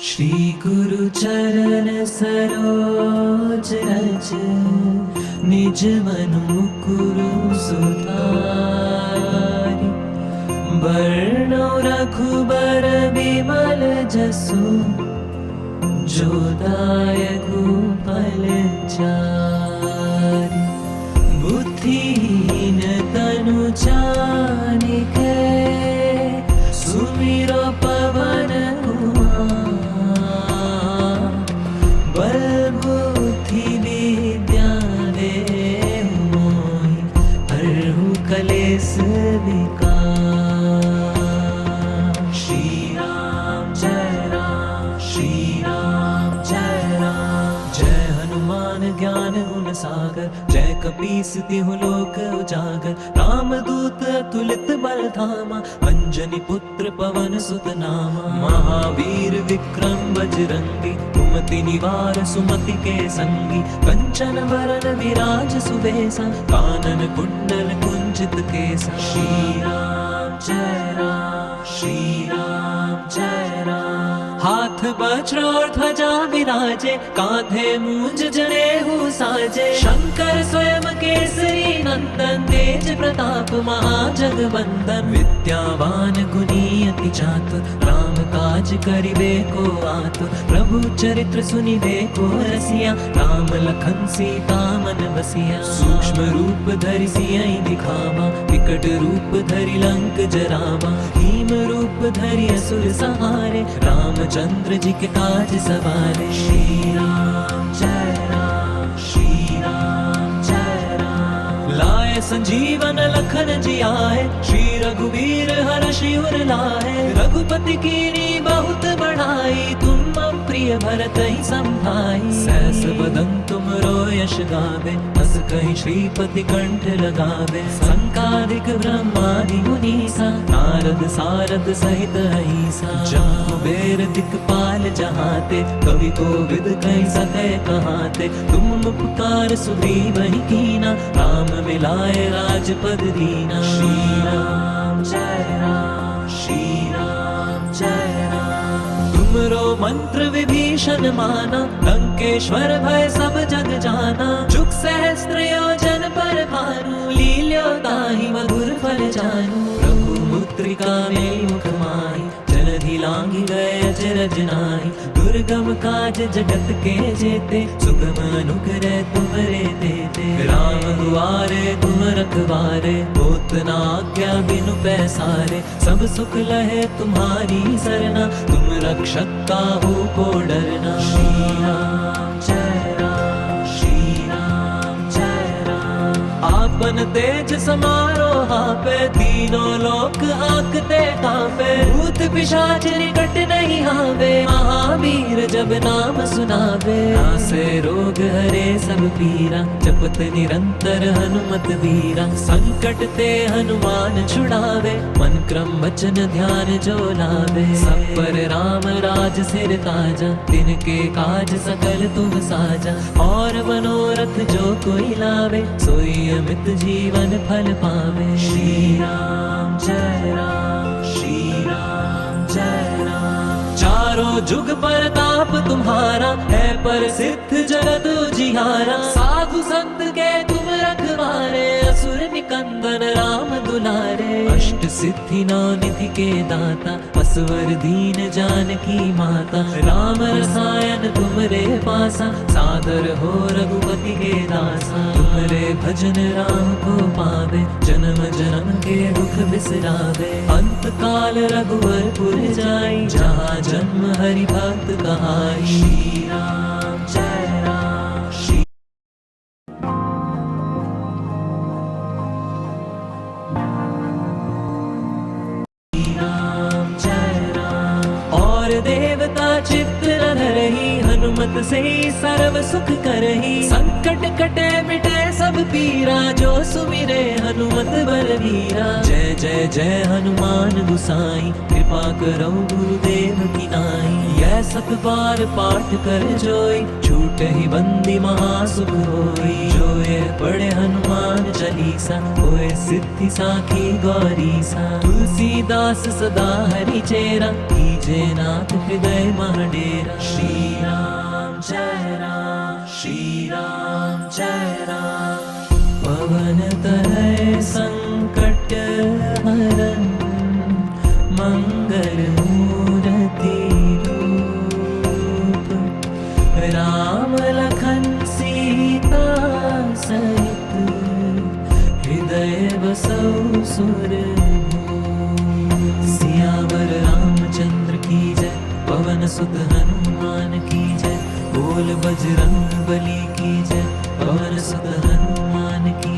श्री गुरु चरण सरोज रज निज मनु मुकुरु सुधारि बरनौ रघुबर बिमल जसु जो दायकु फल चारि बुद्धिहीन तनु जानिके सुमिरो पवन बल बुद्धि विद्या देहु मोहि हरहु कलेस विकार। श्री राम श्री राम जय हनुमान ज्ञान गुण सागर जय कपीस तिहु लोक उजागर रामदूत अतुलित बल धामा अंजनी पुत्र पवन सुत नामा महावीर विक्रम बजरंगी कुमति निवार सुमति के संगी कंचन वरन विराज सुबेसा कानन कुंडल कुंचित केसा। श्री राम श्री राम जय राम हाथ वज्र और ध्वजा विराजे कांधे मूंज जनेऊ साजे शंकर स्वयं केसरी नंदन तेज प्रताप महाजगवंदन विद्यावान गुणी अति चातुर राम काज करिबे को आतुर प्रभु चरित्र सुनिबे को रसिया राम लखन सीता मन बसिया सूक्ष्म रूप धरि सियहि दिखावा विकट रूप धरि लंक जरावा भीम रूप धरि असुर सहारे रामचंद्र जी के काज सवारे। श्री राम श्री राम लाए संजीवन लखन जी आए श्री रघुवीर हर्षि उर लाए रघुपति कीनी बहुत बढ़ाई तुम प्रिय भरत ही संभाई सहस बदन तुम यश गावे हस कहीं श्रीपति कंठ लगावे संकादिक ब्रह्मादि मुनीसा नारद सारद सहित अहिसा जहाँ बेर दिक्पाल जहाते कवि कोविद कहीं सके कहाते तुम उपकार सुग्रीव ही कीना राम मिलाए राजपद दीना। श्री राम श्री राम तुमरो मंत्र विभीषण माना लंकेश्वर भय सब जग जाना जुग सहस्त्र योजन पर भानु लील्यो ताहि मधुर फल जानू प्रभु मुद्रिका मेल मुख माहि जलधि लांघि गए अचरज नाहि दुर्गम काज जगत के जेते सुगम अनुग्रह तुमरे देते राम दुआरे तुम रखवारे होत न आज्ञा बिनु पैसारे सब सुख लहे तुम्हारी सरना तुम रक्षक काहू को डरना। श्री राम श्री राम आपन तेज समारो पे तीनों लोक आंकते कांपे भूत पिशाच निकट नहीं आवे महावीर जब नाम सुनावे नासे रोग हरे सब पीरा जपत निरंतर हनुमत वीरा संकट ते हनुमान छुड़ावे मन क्रम वचन ध्यान जो लावे सब पर राम राज सिर ताजा तिनके काज सकल तुम साजा और मनोरथ जो कोई लावे सोई अमित जीवन फल पावे। श्री राम श्री राम चारों जुग परताप तुम्हारा है प्रसिद्ध जगत उजियारा साधु संत के तुम रखवारे असुर निकंदन राम दुलारे अष्ट सिद्धि नौ निधि के दाता असवर दीन जानकी माता राम रसायन तुमरे पासा सादर हो रघुपति के दासा तुमरे भजन राम को पावे जन्म जन्म के दुख बिसरावे अंत काल रघुवरपुर जाई जहाँ जन्म हरि भक्त कहाई। श्री राम श्री राम और देवता चित्त न धरहि हनुमत हनुमत से सर्व सुख करही, संकट कटे मिटे सब पीरा, जो सुमिरे हनुमत बलवीरा। जय जय जय हनुमान गुसाई, कृपा करो गुरुदेव की नाई। यह सत बार पाठ कर जोई, छूटे ही बंदी महासुख होई। जो ये पढ़े हनुमान चालीसा, होए सिद्धि साखी गौरीसा। तुलसीदास सदा हरि चेरा, कीजे नाथ हृदय महडेरा। श्री राम जय राम, श्री राम जय राम। पवन तनय संकट हरन, मंगल मूर्ति रूप। राम लखन सीता सहित, हृदय बसौ सुरभूप। सियावर रामचंद्र की जय, पवन सुत हनुमान की जय। बोल बजरंग बली की जय, पवन सुत हनुमान की